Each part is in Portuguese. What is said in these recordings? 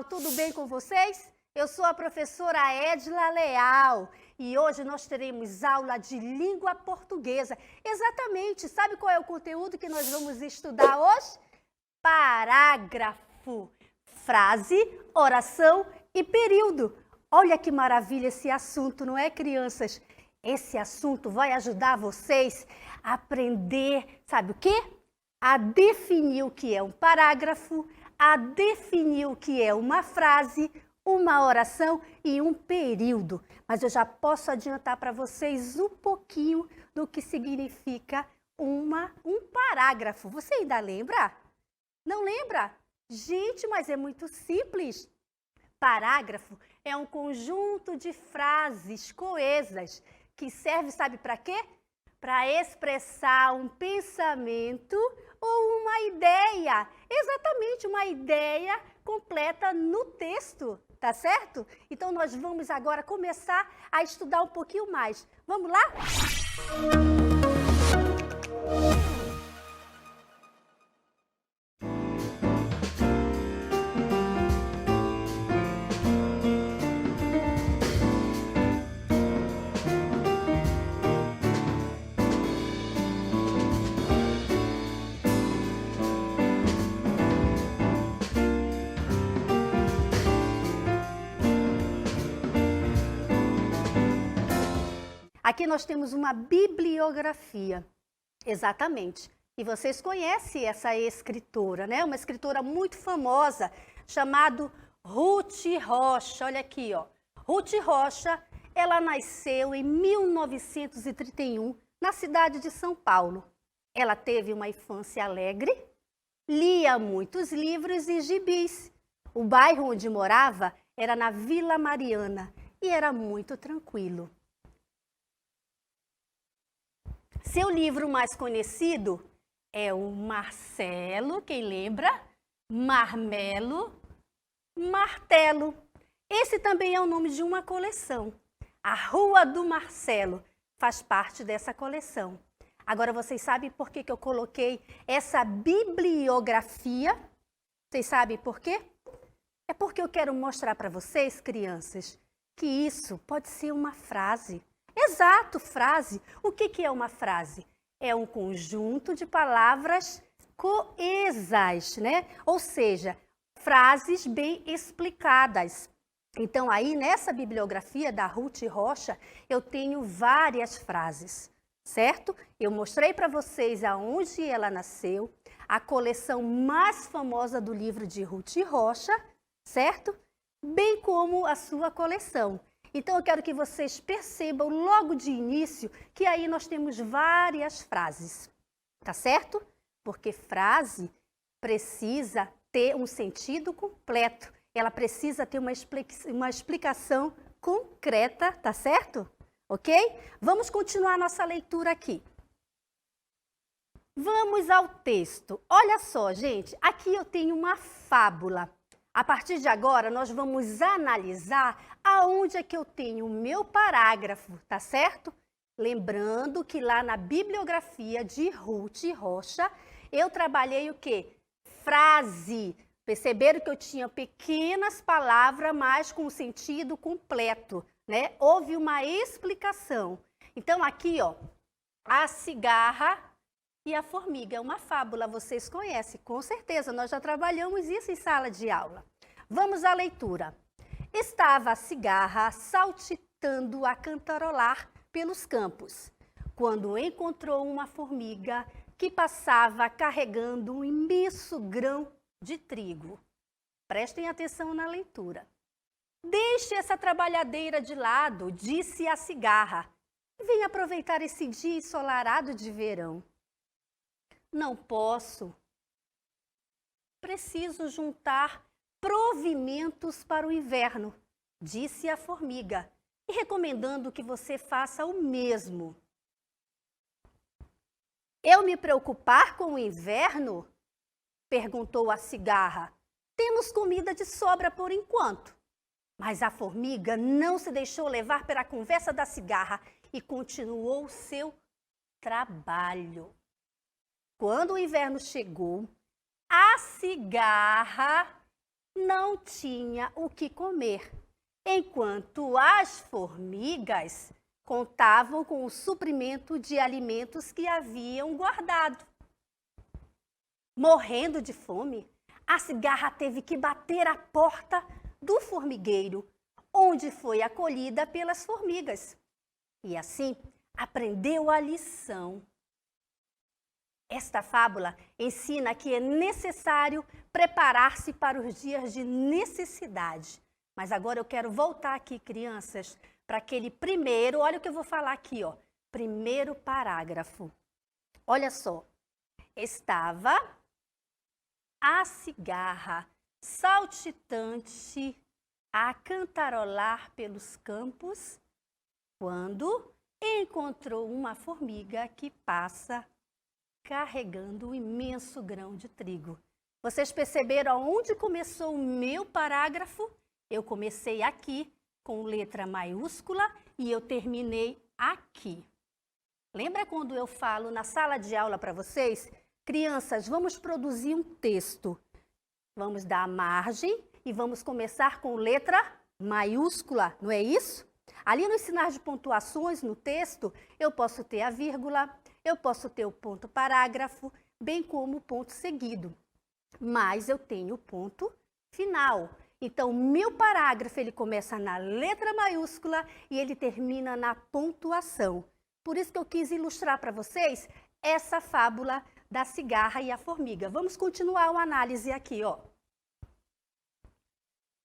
pessoal, tudo bem com vocês? Eu sou a professora Edila Leal e hoje nós teremos aula de língua portuguesa. Exatamente, sabe qual é o conteúdo que nós vamos estudar hoje? Parágrafo, frase, oração e período. Olha que maravilha esse assunto, não é, crianças? Esse assunto vai ajudar vocês a aprender, sabe o quê? A definir o que é um parágrafo, a definir o que é uma frase, uma oração e um período. Mas eu já posso adiantar para vocês um pouquinho do que significa um parágrafo. Você ainda lembra? Não lembra? Gente, mas é muito simples. Parágrafo é um conjunto de frases coesas que serve, sabe para quê? Para expressar um pensamento ou uma ideia. Exatamente, uma ideia completa no texto, tá certo? Então, nós vamos agora começar a estudar um pouquinho mais. Vamos lá? Aqui nós temos uma bibliografia, exatamente. E vocês conhecem essa escritora, né? Uma escritora muito famosa, chamada Ruth Rocha. Olha aqui, ó. Ruth Rocha, ela nasceu em 1931, na cidade de São Paulo. Ela teve uma infância alegre, lia muitos livros e gibis. O bairro onde morava era na Vila Mariana e era muito tranquilo. Seu livro mais conhecido é o Marcelo, quem lembra? Marmelo, Martelo. Esse também é o nome de uma coleção. A Rua do Marcelo faz parte dessa coleção. Agora, vocês sabem por que eu coloquei essa bibliografia? Vocês sabem por quê? É porque eu quero mostrar para vocês, crianças, que isso pode ser uma frase. Exato, frase. O que é uma frase? É um conjunto de palavras coesas, né? Ou seja, frases bem explicadas. Então, aí nessa bibliografia da Ruth Rocha, eu tenho várias frases, certo? Eu mostrei para vocês aonde ela nasceu, a coleção mais famosa do livro de Ruth Rocha, certo? Bem como a sua coleção. Então, eu quero que vocês percebam logo de início que aí nós temos várias frases, tá certo? Porque frase precisa ter um sentido completo, ela precisa ter uma explicação concreta, tá certo? Ok? Vamos continuar nossa leitura aqui. Vamos ao texto. Olha só, gente, aqui eu tenho uma fábula. A partir de agora, nós vamos analisar aonde é que eu tenho o meu parágrafo, tá certo? Lembrando que lá na bibliografia de Ruth Rocha, eu trabalhei o quê? Frase. Perceberam que eu tinha pequenas palavras, mas com sentido completo, né? Houve uma explicação. Então, aqui, ó, a cigarra e a formiga, é uma fábula, vocês conhecem, com certeza, nós já trabalhamos isso em sala de aula. Vamos à leitura. Estava a cigarra saltitando a cantarolar pelos campos, quando encontrou uma formiga que passava carregando um imenso grão de trigo. Prestem atenção na leitura. Deixe essa trabalhadeira de lado, disse a cigarra. Venha aproveitar esse dia ensolarado de verão. Não posso. Preciso juntar provimentos para o inverno, disse a formiga, e recomendando que você faça o mesmo. Eu me preocupar com o inverno? Perguntou a cigarra. Temos comida de sobra por enquanto. Mas a formiga não se deixou levar pela conversa da cigarra e continuou seu trabalho. Quando o inverno chegou, a cigarra não tinha o que comer, enquanto as formigas contavam com o suprimento de alimentos que haviam guardado. Morrendo de fome, a cigarra teve que bater a porta do formigueiro, onde foi acolhida pelas formigas. E assim, aprendeu a lição. Esta fábula ensina que é necessário preparar-se para os dias de necessidade. Mas agora eu quero voltar aqui, crianças, para aquele primeiro, olha o que eu vou falar aqui, ó. Primeiro parágrafo. Olha só. Estava a cigarra saltitante a cantarolar pelos campos quando encontrou uma formiga que passa carregando um imenso grão de trigo. Vocês perceberam aonde começou o meu parágrafo? Eu comecei aqui com letra maiúscula e eu terminei aqui. Lembra quando eu falo na sala de aula para vocês? Crianças, vamos produzir um texto. Vamos dar a margem e vamos começar com letra maiúscula, não é isso? Ali no ensinar de pontuações, no texto, eu posso ter a vírgula, eu posso ter o ponto parágrafo, bem como o ponto seguido. Mas eu tenho o ponto final. Então, meu parágrafo, ele começa na letra maiúscula e ele termina na pontuação. Por isso que eu quis ilustrar para vocês essa fábula da cigarra e a formiga. Vamos continuar a análise aqui, ó.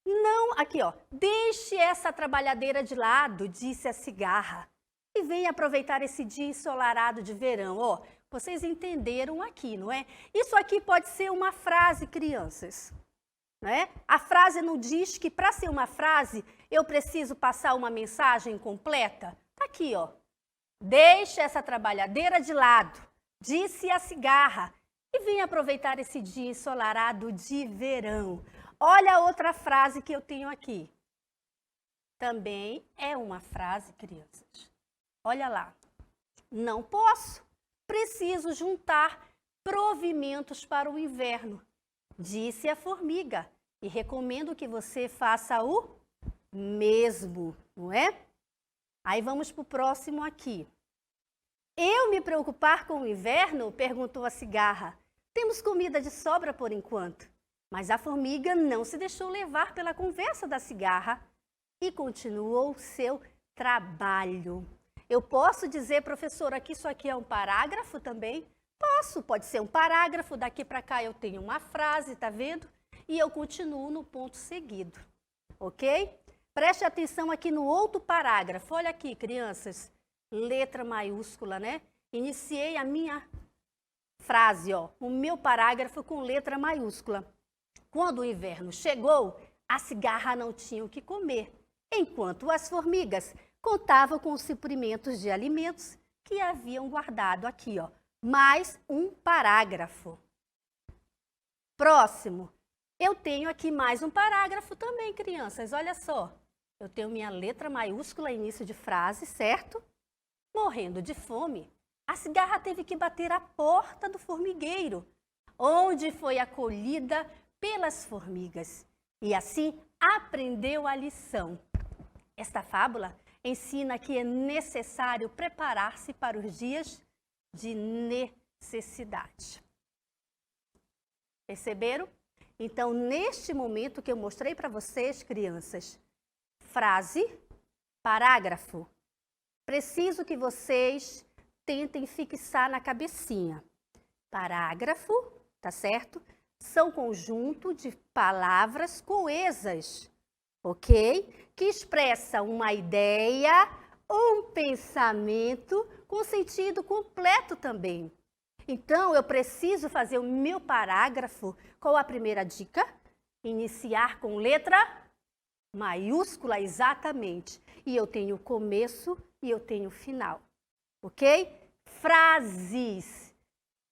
Não, aqui, ó. Deixe essa trabalhadeira de lado, disse a cigarra, e venha aproveitar esse dia ensolarado de verão, ó. Vocês entenderam aqui, não é? Isso aqui pode ser uma frase, crianças. Não é? A frase não diz que para ser uma frase eu preciso passar uma mensagem completa? Tá aqui, ó. Deixe essa trabalhadeira de lado, disse a cigarra, e venha aproveitar esse dia ensolarado de verão. Olha a outra frase que eu tenho aqui. Também é uma frase, crianças. Olha lá. Não posso. Preciso juntar provimentos para o inverno, disse a formiga. E recomendo que você faça o mesmo, não é? Aí vamos para o próximo aqui. Eu me preocupar com o inverno? Perguntou a cigarra. Temos comida de sobra por enquanto. Mas a formiga não se deixou levar pela conversa da cigarra e continuou seu trabalho. Eu posso dizer, professora, que isso aqui é um parágrafo também? Posso, pode ser um parágrafo, daqui para cá eu tenho uma frase, tá vendo? E eu continuo no ponto seguido, ok? Preste atenção aqui no outro parágrafo. Olha aqui, crianças, letra maiúscula, né? Iniciei a minha frase, ó, o meu parágrafo com letra maiúscula. Quando o inverno chegou, a cigarra não tinha o que comer, enquanto as formigas contavam com os suprimentos de alimentos que haviam guardado aqui, ó. Mais um parágrafo. Próximo. Eu tenho aqui mais um parágrafo também, crianças. Olha só. Eu tenho minha letra maiúscula, início de frase, certo? Morrendo de fome, a cigarra teve que bater a porta do formigueiro, onde foi acolhida pelas formigas. E assim aprendeu a lição. Esta fábula ensina que é necessário preparar-se para os dias de necessidade. Perceberam? Então, neste momento que eu mostrei para vocês, crianças, frase, parágrafo, preciso que vocês tentem fixar na cabecinha. Parágrafo, tá certo? São conjunto de palavras coesas, ok? Que expressa uma ideia, um pensamento com sentido completo também. Então, eu preciso fazer o meu parágrafo. Qual a primeira dica? Iniciar com letra maiúscula, exatamente. E eu tenho começo e eu tenho final, ok? Frases.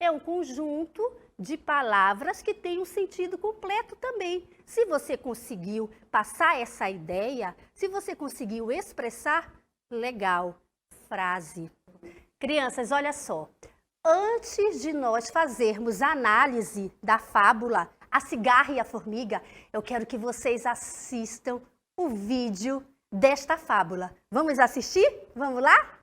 É um conjunto de palavras que tem um sentido completo também. Se você conseguiu passar essa ideia, se você conseguiu expressar, legal. Frase. Crianças, olha só. Antes de nós fazermos a análise da fábula, A Cigarra e a Formiga, eu quero que vocês assistam o vídeo desta fábula. Vamos assistir? Vamos lá?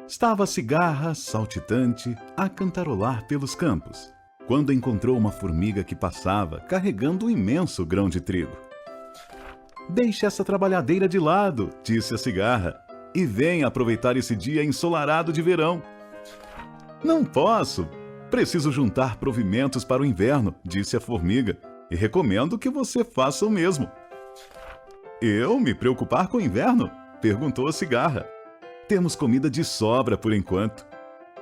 Estava a cigarra, saltitante, a cantarolar pelos campos, quando encontrou uma formiga que passava carregando um imenso grão de trigo. Deixe essa trabalhadeira de lado, disse a cigarra, e venha aproveitar esse dia ensolarado de verão. Não posso, preciso juntar provimentos para o inverno, disse a formiga, e recomendo que você faça o mesmo. Eu me preocupar com o inverno? Perguntou a cigarra. Temos comida de sobra por enquanto.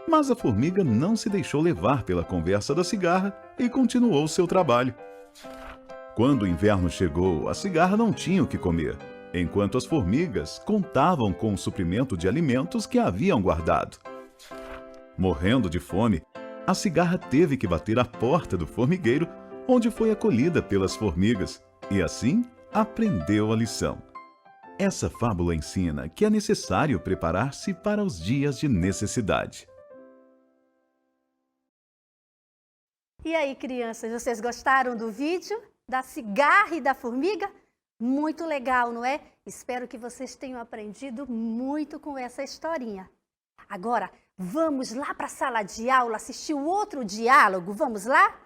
Mas a formiga não se deixou levar pela conversa da cigarra e continuou seu trabalho. Quando o inverno chegou, a cigarra não tinha o que comer, enquanto as formigas contavam com o suprimento de alimentos que haviam guardado. Morrendo de fome, a cigarra teve que bater à porta do formigueiro, onde foi acolhida pelas formigas, e assim aprendeu a lição. Essa fábula ensina que é necessário preparar-se para os dias de necessidade. E aí, crianças, vocês gostaram do vídeo da cigarra e da formiga? Muito legal, não é? Espero que vocês tenham aprendido muito com essa historinha. Agora, vamos lá para a sala de aula assistir o outro diálogo? Vamos lá?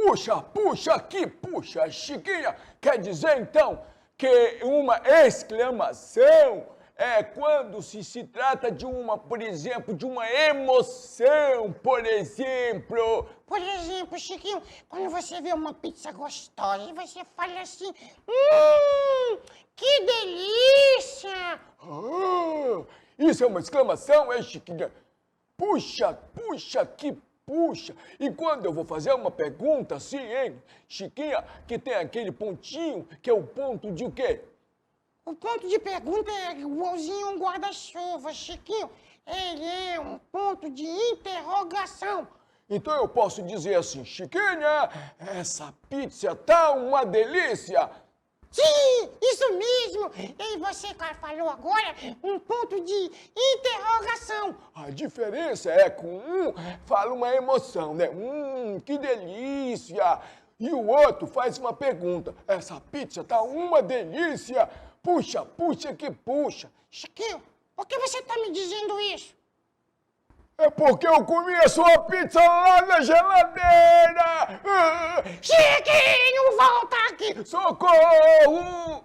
Puxa, Chiquinha, quer dizer então que uma exclamação é quando se trata de por exemplo, de uma emoção, por exemplo. Por exemplo, Chiquinho, quando você vê uma pizza gostosa e você fala assim, que delícia! Isso é uma exclamação, é, Chiquinha? Puxa, e quando eu vou fazer uma pergunta assim, hein, Chiquinha, que tem aquele pontinho, que é o ponto de o quê? O ponto de pergunta é igualzinho um guarda-chuva, Chiquinho. Ele é um ponto de interrogação. Então eu posso dizer assim, Chiquinha, essa pizza tá uma delícia. Sim, isso mesmo! E você falou agora um ponto de interrogação. A diferença é que fala uma emoção, né? Que delícia! E o outro faz uma pergunta. Essa pizza tá uma delícia! Puxa, que puxa! Chiquinho, por que você tá me dizendo isso? É porque eu comi a sua pizza lá na geladeira! Chiquinho, volta aqui! Socorro!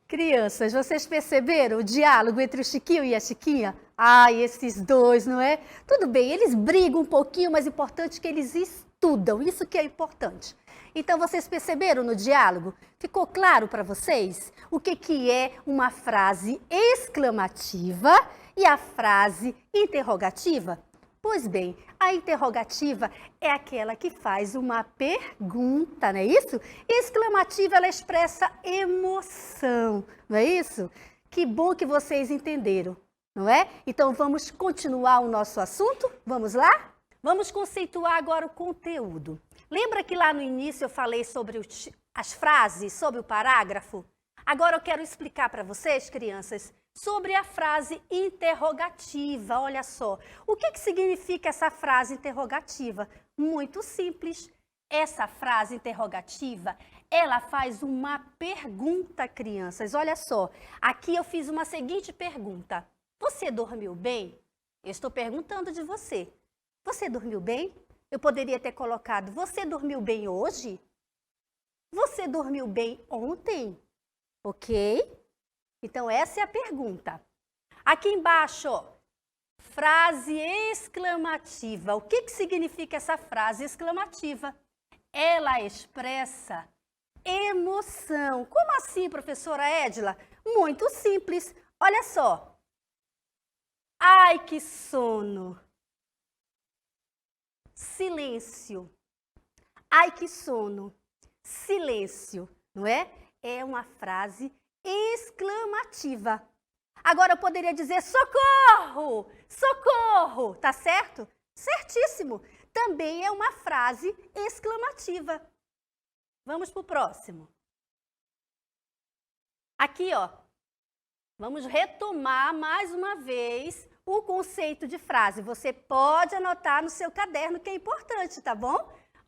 Crianças, vocês perceberam o diálogo entre o Chiquinho e a Chiquinha? Ai, esses dois, não é? Tudo bem, eles brigam um pouquinho, mas o importante é que eles estudam, isso que é importante. Então, vocês perceberam no diálogo? Ficou claro para vocês o que é uma frase exclamativa e a frase interrogativa? Pois bem, a interrogativa é aquela que faz uma pergunta, não é isso? Exclamativa, ela expressa emoção, não é isso? Que bom que vocês entenderam, não é? Então, vamos continuar o nosso assunto? Vamos lá? Vamos conceituar agora o conteúdo. Lembra que lá no início eu falei sobre as frases, sobre o parágrafo? Agora eu quero explicar para vocês, crianças, sobre a frase interrogativa. Olha só, o que significa essa frase interrogativa? Muito simples. Essa frase interrogativa, ela faz uma pergunta, crianças. Olha só, aqui eu fiz uma seguinte pergunta. Você dormiu bem? Eu estou perguntando de você. Você dormiu bem? Eu poderia ter colocado, você dormiu bem hoje? Você dormiu bem ontem? Ok? Então, essa é a pergunta. Aqui embaixo, ó, frase exclamativa. O que significa essa frase exclamativa? Ela expressa emoção. Como assim, professora Edila? Muito simples. Olha só. Ai, que sono. Silêncio. Ai, que sono. Silêncio, não é? É uma frase exclamativa. Agora eu poderia dizer socorro, socorro, tá certo? Certíssimo. Também é uma frase exclamativa. Vamos para o próximo. Aqui, ó, vamos retomar mais uma vez o conceito de frase. Você pode anotar no seu caderno que é importante, tá bom?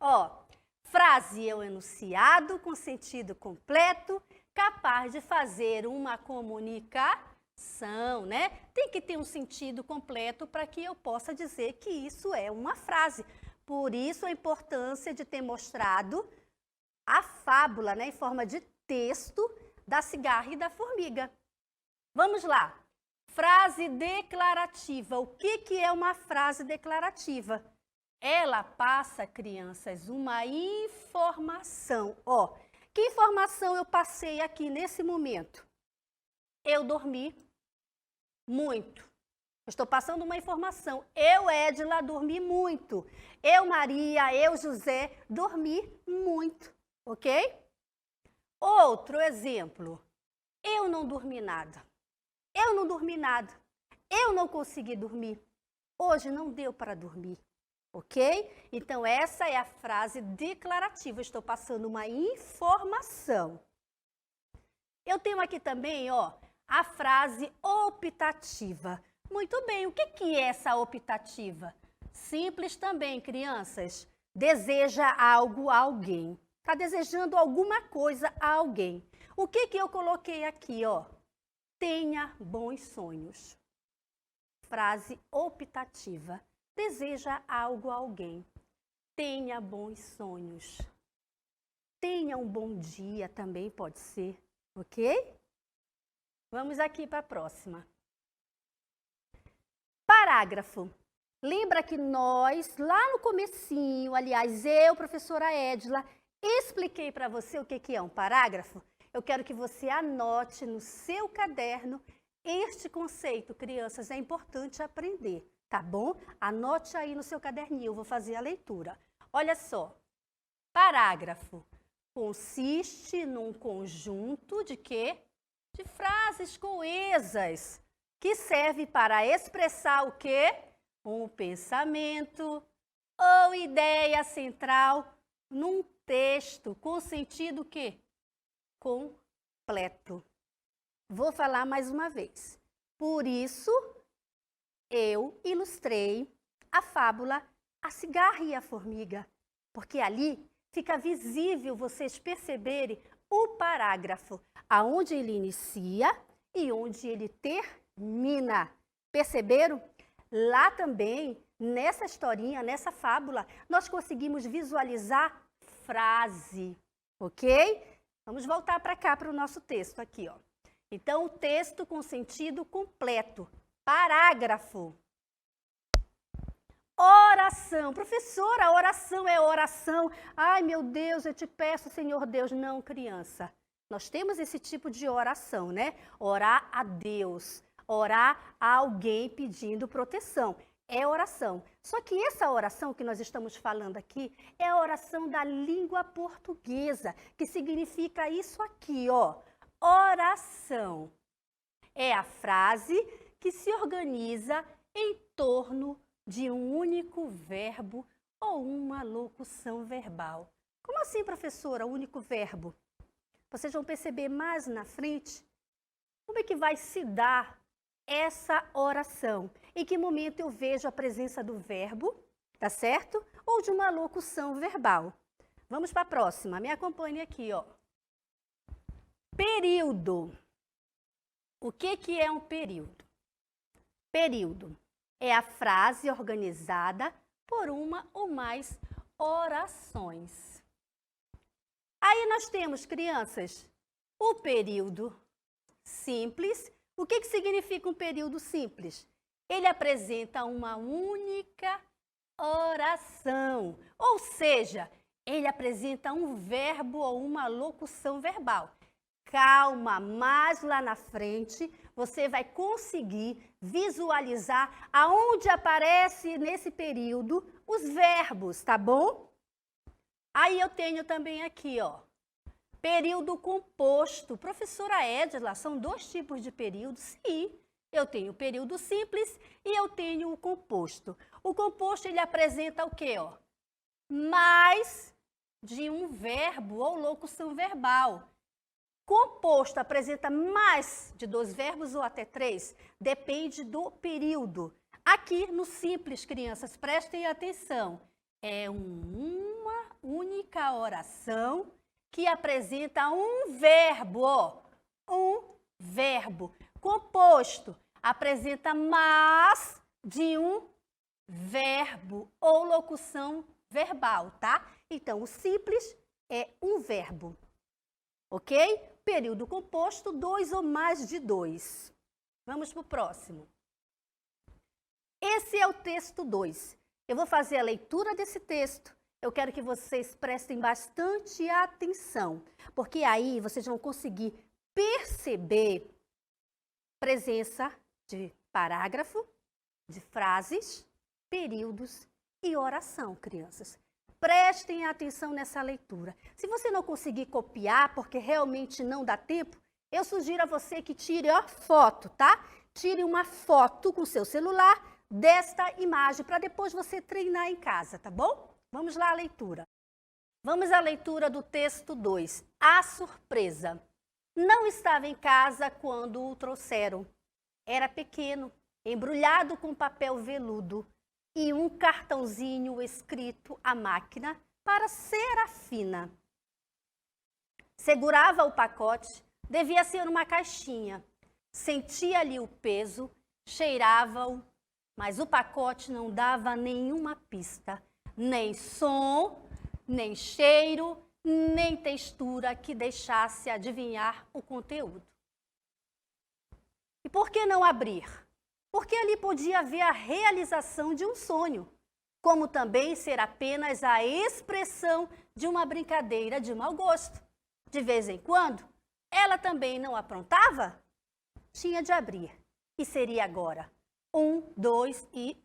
Ó, frase é um enunciado com sentido completo, capaz de fazer uma comunicação, né? Tem que ter um sentido completo para que eu possa dizer que isso é uma frase. Por isso a importância de ter mostrado a fábula, né, em forma de texto da cigarra e da formiga. Vamos lá. Frase declarativa. O que é uma frase declarativa? Ela passa, crianças, uma informação. Ó, que informação eu passei aqui nesse momento? Eu dormi muito. Estou passando uma informação. Eu, Edila, dormi muito. Eu, Maria, eu, José, dormi muito. Ok? Outro exemplo. Eu não dormi nada. Eu não dormi nada. Eu não consegui dormir. Hoje não deu para dormir. Ok? Então, essa é a frase declarativa. Estou passando uma informação. Eu tenho aqui também, ó, a frase optativa. Muito bem, o que é essa optativa? Simples também, crianças. Deseja algo a alguém. Está desejando alguma coisa a alguém. O que eu coloquei aqui, ó? Tenha bons sonhos. Frase optativa. Deseja algo a alguém. Tenha bons sonhos. Tenha um bom dia também pode ser, ok? Vamos aqui para a próxima. Parágrafo. Lembra que nós, lá no comecinho, aliás, eu, professora Edila, expliquei para você o que é um parágrafo? Eu quero que você anote no seu caderno este conceito, crianças, é importante aprender, tá bom? Anote aí no seu caderninho, eu vou fazer a leitura. Olha só, parágrafo consiste num conjunto de quê? De frases coesas, que serve para expressar o quê? Um pensamento ou ideia central num texto com sentido quê? Completo. Vou falar mais uma vez. Por isso, eu ilustrei a fábula A Cigarra e a Formiga, porque ali fica visível vocês perceberem o parágrafo, aonde ele inicia e onde ele termina. Perceberam? Lá também, nessa historinha, nessa fábula, nós conseguimos visualizar frase, ok? Vamos voltar para cá, para o nosso texto aqui, ó. Então, o texto com sentido completo. Parágrafo. Oração. Professora, oração é oração. Ai, meu Deus, eu te peço, Senhor Deus. Não, criança. Nós temos esse tipo de oração, né? Orar a Deus. Orar a alguém pedindo proteção. É oração. Só que essa oração que nós estamos falando aqui é a oração da língua portuguesa, que significa isso aqui, ó. Oração. É a frase que se organiza em torno de um único verbo ou uma locução verbal. Como assim, professora, único verbo? Vocês vão perceber mais na frente como é que vai se dar essa oração. Em que momento eu vejo a presença do verbo, tá certo? Ou de uma locução verbal. Vamos para a próxima. Me acompanhe aqui, ó. Período. O que é um período? Período é a frase organizada por uma ou mais orações. Aí nós temos, crianças, o período simples. O que significa um período simples? Ele apresenta uma única oração, ou seja, ele apresenta um verbo ou uma locução verbal. Calma, mas lá na frente você vai conseguir visualizar aonde aparece nesse período os verbos, tá bom? Aí eu tenho também aqui, ó, período composto. Professora Edila, são dois tipos de período? Sim, eu tenho o período simples e eu tenho o composto. O composto, ele apresenta o quê, ó? Mais de um verbo ou locução verbal. Composto apresenta mais de 2 verbos ou até 3, depende do período. Aqui no simples, crianças, prestem atenção, é uma única oração que apresenta um verbo. Composto apresenta mais de um verbo ou locução verbal, tá? Então, o simples é um verbo, ok? Período composto, 2 ou mais de 2. Vamos para o próximo. Esse é o texto 2. Eu vou fazer a leitura desse texto. Eu quero que vocês prestem bastante atenção, porque aí vocês vão conseguir perceber presença de parágrafo, de frases, períodos e oração, crianças. Prestem atenção nessa leitura. Se você não conseguir copiar, porque realmente não dá tempo, eu sugiro a você que tire a foto, tá? Tire uma foto com o seu celular desta imagem, para depois você treinar em casa, tá bom? Vamos lá à leitura. Vamos à leitura do texto 2. A surpresa. Não estava em casa quando o trouxeram. Era pequeno, embrulhado com papel veludo e um cartãozinho escrito à máquina para Serafina. Segurava o pacote, devia ser uma caixinha. Sentia-lhe o peso, cheirava-o, mas o pacote não dava nenhuma pista, nem som, nem cheiro, nem textura que deixasse adivinhar o conteúdo. E por que não abrir? Porque ali podia haver a realização de um sonho, como também ser apenas a expressão de uma brincadeira de mau gosto. De vez em quando, ela também não aprontava? Tinha de abrir. E seria agora. 1, 2 e...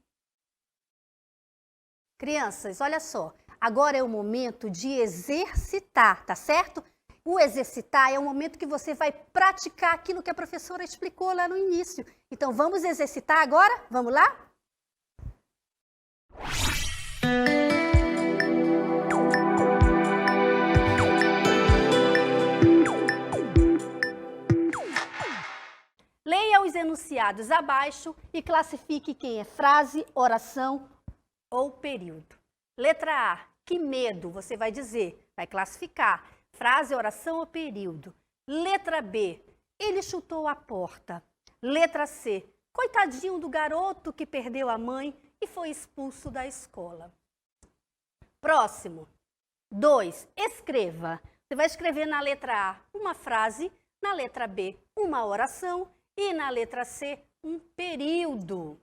Crianças, olha só. Agora é o momento de exercitar, tá certo? O exercitar é o momento que você vai praticar aquilo que a professora explicou lá no início. Então, vamos exercitar agora? Vamos lá? Leia os enunciados abaixo e classifique quem é frase, oração ou período. Letra A, que medo, você vai dizer, vai classificar. Frase, oração ou período. Letra B, ele chutou a porta. Letra C, coitadinho do garoto que perdeu a mãe e foi expulso da escola. Próximo. 2, escreva. Você vai escrever na letra A uma frase, na letra B uma oração e na letra C um período.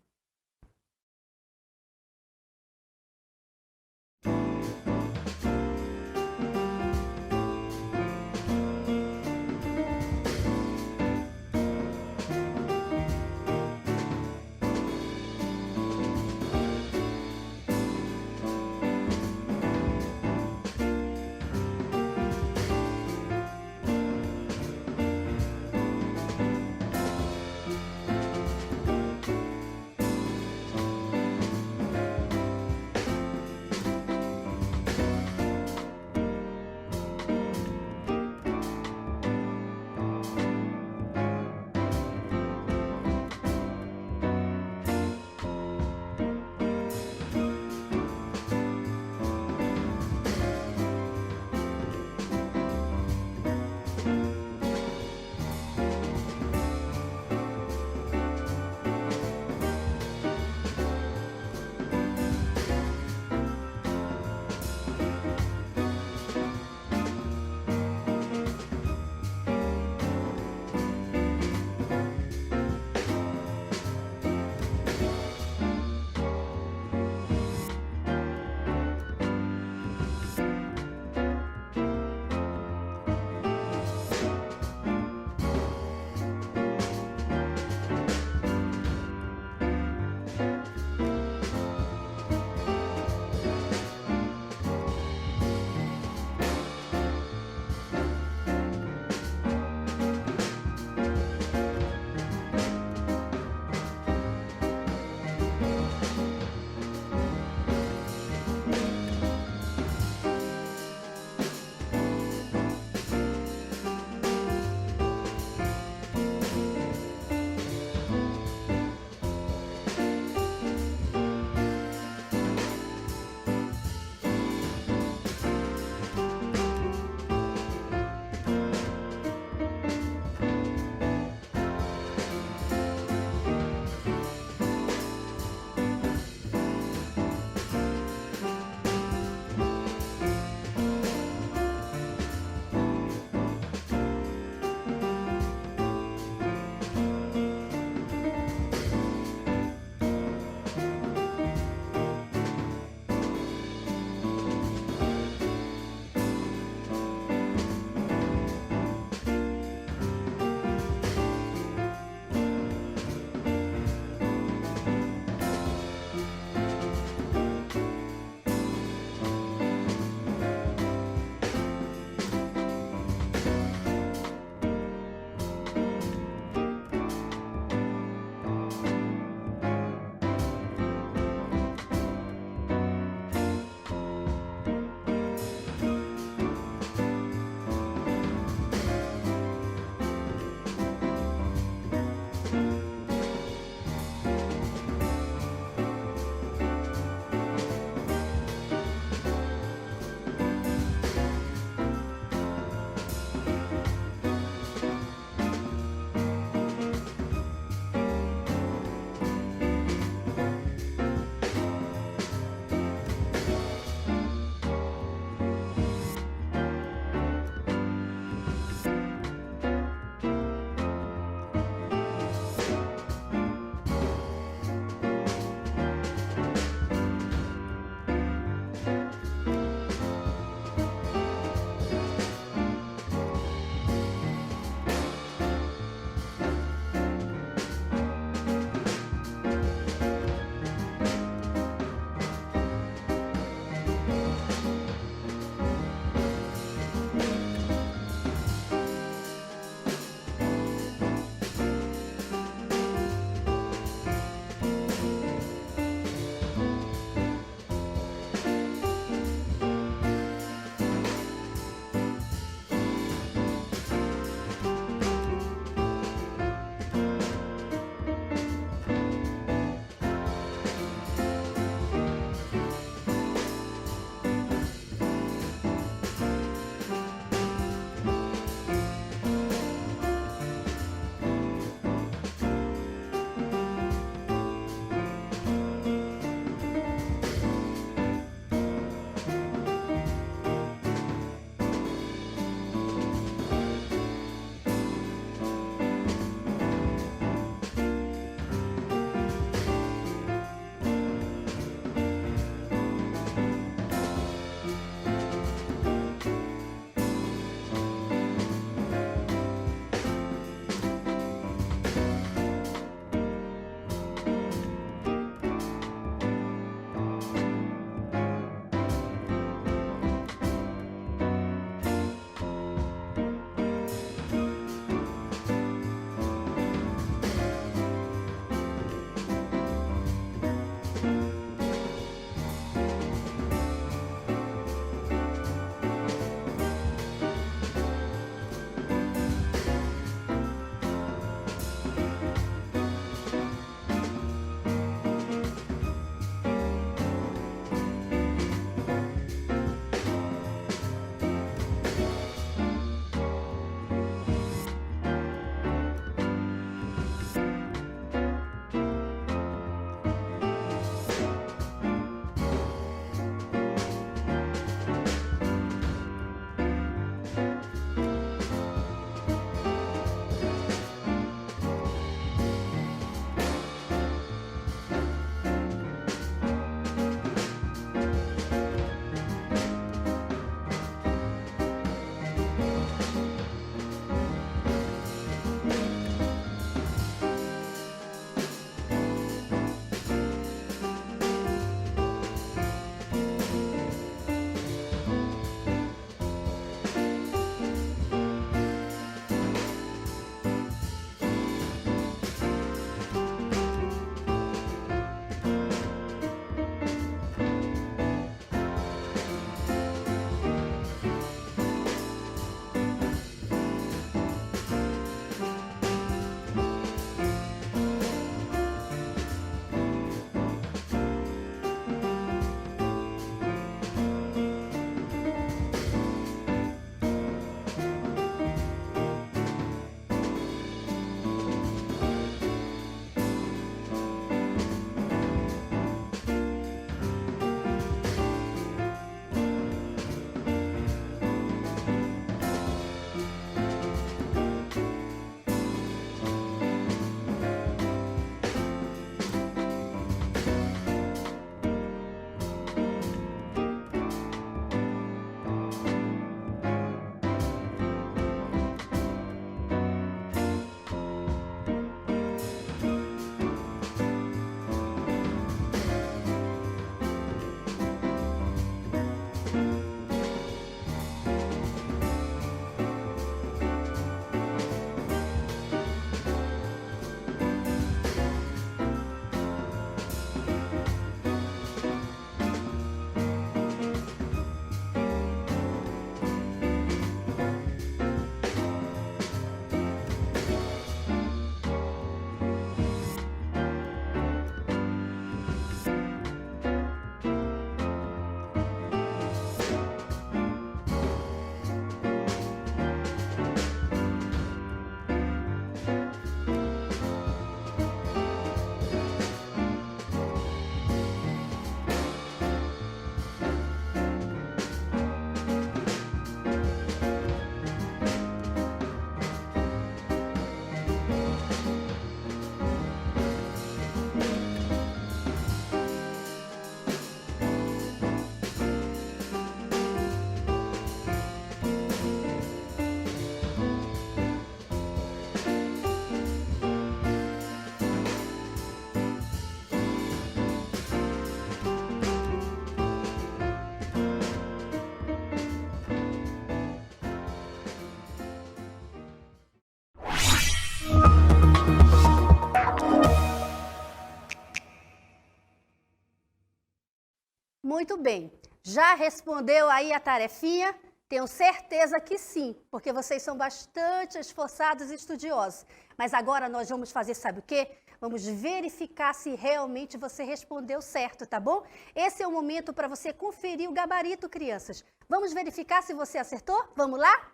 Muito bem. Já respondeu aí a tarefinha? Tenho certeza que sim, porque vocês são bastante esforçados e estudiosos. Mas agora nós vamos fazer, sabe o quê? Vamos verificar se realmente você respondeu certo, tá bom? Esse é o momento para você conferir o gabarito, crianças. Vamos verificar se você acertou? Vamos lá?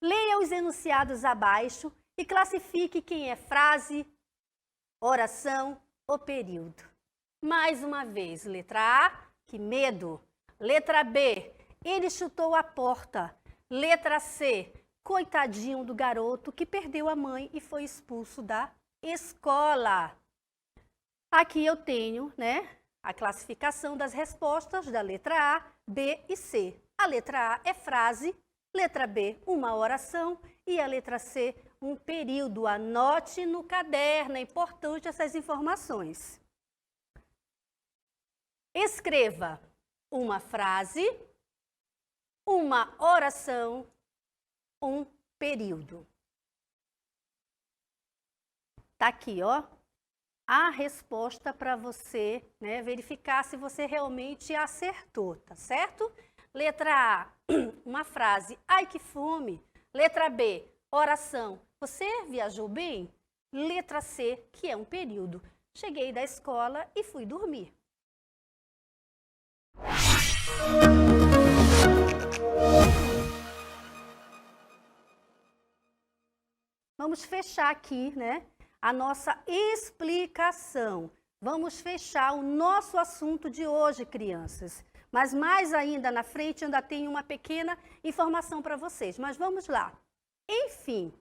Leia os enunciados abaixo e classifique quem é frase, oração ou período. Mais uma vez, letra A, que medo. Letra B, ele chutou a porta. Letra C, coitadinho do garoto que perdeu a mãe e foi expulso da escola. Aqui eu tenho, a classificação das respostas da letra A, B e C. A letra A é frase, letra B, uma oração e a letra C, um período. Anote no caderno, é importante essas informações. Escreva uma frase, uma oração, um período. Tá aqui, ó, a resposta para você, verificar se você realmente acertou, tá certo? Letra A, uma frase, ai que fome. Letra B, oração, você viajou bem? Letra C, que é um período, cheguei da escola e fui dormir. Vamos fechar aqui, a nossa explicação. Vamos fechar o nosso assunto de hoje, crianças. Mas mais ainda na frente ainda tem uma pequena informação para vocês. Mas vamos lá. Enfim,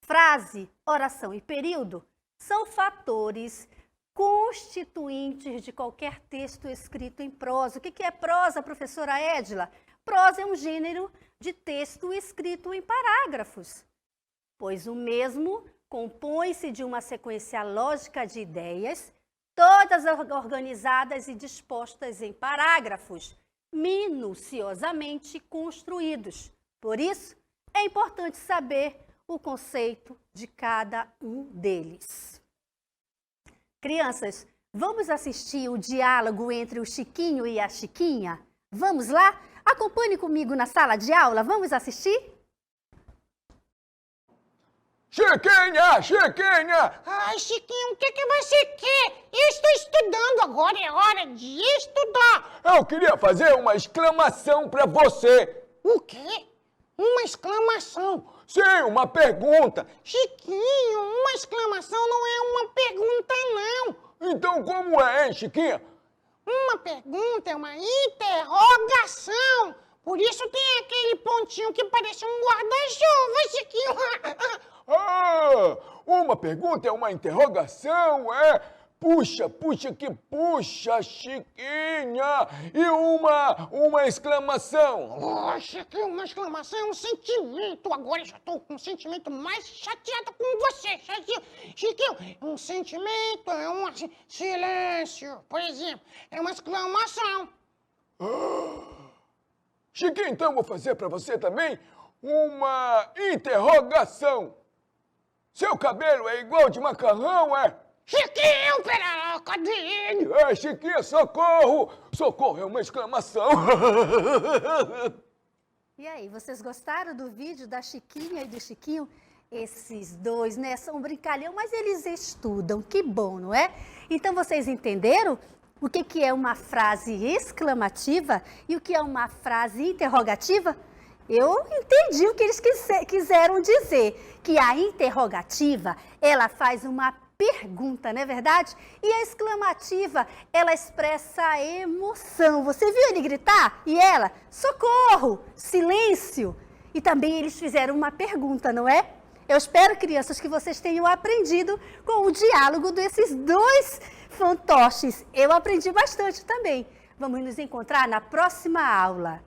frase, oração e período são fatores constituintes de qualquer texto escrito em prosa. O que é prosa, professora Edila? Prosa é um gênero de texto escrito em parágrafos, pois o mesmo compõe-se de uma sequência lógica de ideias, todas organizadas e dispostas em parágrafos, minuciosamente construídos. Por isso, é importante saber o conceito de cada um deles. Crianças, vamos assistir o diálogo entre o Chiquinho e a Chiquinha? Vamos lá? Acompanhe comigo na sala de aula, vamos assistir? Chiquinha, Chiquinha! Ai, Chiquinho, o que você quer? Eu estou estudando agora, é hora de estudar. Eu queria fazer uma exclamação para você. O quê? Uma exclamação? Sim, uma pergunta. Chiquinho, uma exclamação não é uma pergunta, não. Então como é, hein, Chiquinha? Uma pergunta é uma interrogação. Por isso tem aquele pontinho que parece um guarda-chuva, Chiquinho. Ah, uma pergunta é uma interrogação, é? Puxa, puxa que puxa, Chiquinha! E uma exclamação? Oh, Chiquinho, uma exclamação é um sentimento. Agora eu já estou com um sentimento mais chateado com você, Chiquinho. Um sentimento é um silêncio, por exemplo. É uma exclamação. Chiquinho, então eu vou fazer para você também uma interrogação. Seu cabelo é igual de macarrão, é? Chiquinho, pera lá, cadê ele? É, Chiquinho, socorro! Socorro é uma exclamação. E aí, vocês gostaram do vídeo da Chiquinha e do Chiquinho? Esses dois, são brincalhão, mas eles estudam, que bom, não é? Então, vocês entenderam o que é uma frase exclamativa e o que é uma frase interrogativa? Eu entendi o que eles quiseram dizer, que a interrogativa, ela faz uma pergunta, não é verdade? E a exclamativa, ela expressa a emoção. Você viu ele gritar? E ela, socorro, silêncio. E também eles fizeram uma pergunta, não é? Eu espero, crianças, que vocês tenham aprendido com o diálogo desses dois fantoches. Eu aprendi bastante também. Vamos nos encontrar na próxima aula.